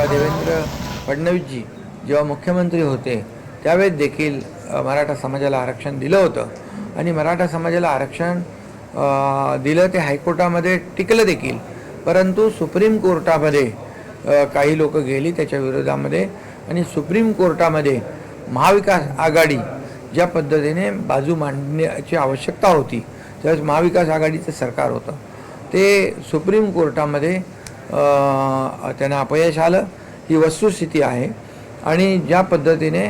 जेव्हा देवेंद्र फडणवीसजी जेव्हा मुख्यमंत्री होते त्यावेळेस देखील मराठा समाजाला आरक्षण दिलं होतं आणि मराठा समाजाला आरक्षण दिलं ते हायकोर्टामध्ये टिकलं देखील, परंतु सुप्रीम कोर्टामध्ये काही लोक गेली त्याच्या विरोधामध्ये आणि सुप्रीम कोर्टामध्ये महाविकास आघाडी ज्या पद्धतीने बाजू मांडण्याची आवश्यकता होती त्यावेळेस महाविकास आघाडीचं सरकार होतं ते सुप्रीम कोर्टामध्ये त्यांना अपयश आलं। ही वस्तुस्थिती आहे आणि ज्या पद्धतीने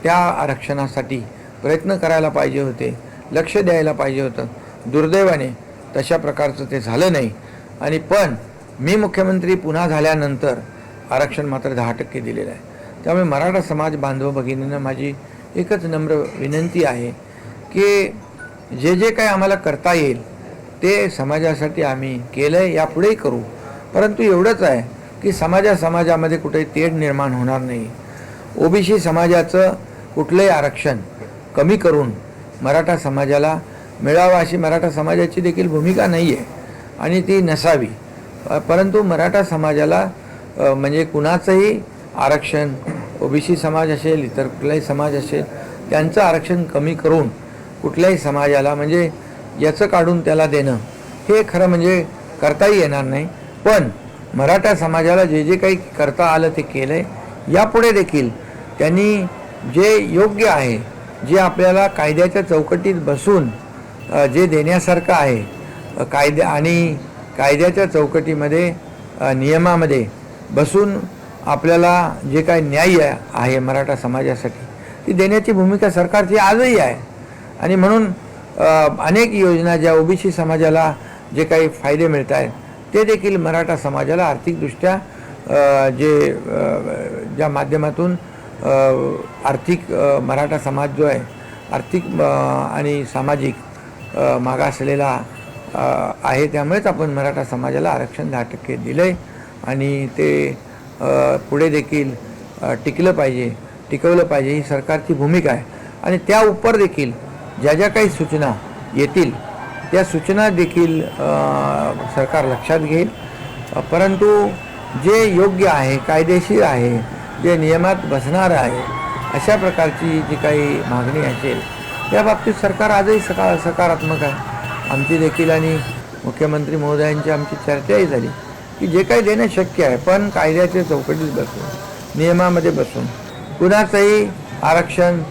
त्या आरक्षणासाठी प्रयत्न करायला पाहिजे होते, लक्ष द्यायला पाहिजे होतं, दुर्दैवाने तशा प्रकारचं ते झालं नाही। आणि पण मी मुख्यमंत्री पुन्हा झाल्यानंतर आरक्षण मात्र 10% दिलेलं आहे। त्यामुळे मराठा समाज बांधव भगिनींना माझी एकच नम्र विनंती आहे की जे जे काही आम्हाला करता येईल ते समाजासाठी आम्ही केलं आहे, यापुढेही करू, परंतु एवढंच आहे की समाजामध्ये कुठेही तेढ निर्माण होणार नाही। ओबीसी समाजाचं कुठलंही आरक्षण कमी करून मराठा समाजाला मिळावं अशी मराठा समाजाची देखील भूमिका नाही आहे आणि ती नसावी, परंतु मराठा समाजाला म्हणजे कुणाचंही आरक्षण, ओबीसी समाज असेल इतर कुठलाही समाज असेल, त्यांचं आरक्षण कमी करून कुठल्याही समाजाला म्हणजे याचं काढून त्याला देणं हे खरं म्हणजे करताही येणार नाही। पण मराठा समाजाला जे जे काही करता आलं ते केलं आहे। यापुढे देखील त्यांनी जे योग्य आहे, जे आपल्याला कायद्याच्या चौकटीत बसून जे देण्यासारखं आहे, कायद्याच्या चौकटीमध्ये नियमामध्ये बसून आपल्याला जे काही न्याय आहे मराठा समाजासाठी ती देण्याची भूमिका सरकारची आजही आहे। आणि म्हणून अनेक योजना ज्या ओबीसी समाजाला जे काही फायदे मिळत आहेत ते देखील मराठा समाजाला आर्थिकदृष्ट्या ज्या माध्यमातून आर्थिक मराठा समाज जो आहे आर्थिक आणि सामाजिक मागासलेला आहे, त्यामुळेच आपण मराठा समाजाला आरक्षण 10% दिलं आहे आणि ते पुढे देखील टिकवलं पाहिजे ही सरकारची भूमिका आहे। आणि त्या उपर देखील ज्या ज्या काही सूचना येतील त्या सूचना देखील सरकार लक्षात घेईल, परंतु जे योग्य आहे, कायदेशीर आहे, जे नियमात बसणार आहे अशा प्रकारची जी काही मागणी असेल त्या बाबतीत सरकार आजही सकारात्मक आहे। आमची देखील आणि मुख्यमंत्री महोदयांची आमची चर्चाही झाली की जे काही देणं शक्य आहे पण कायद्याच्या चौकटीत बसून, नियमामध्ये बसून, कुणाचंही आरक्षण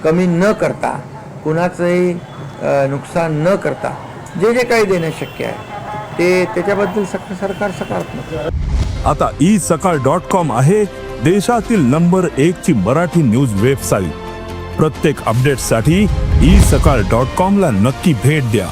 कमी न करता, कुणाचंही नुकसान न करता जे जे काही देणं शक्य आहे ते त्याच्याबद्दल सरकार सकारात्मक आहे। आता isakal.com आहे देशातील नंबर 1 ची मराठी न्यूज वेबसाईट। प्रत्येक अपडेटसाठी isakal.com ला नक्की भेट द्या।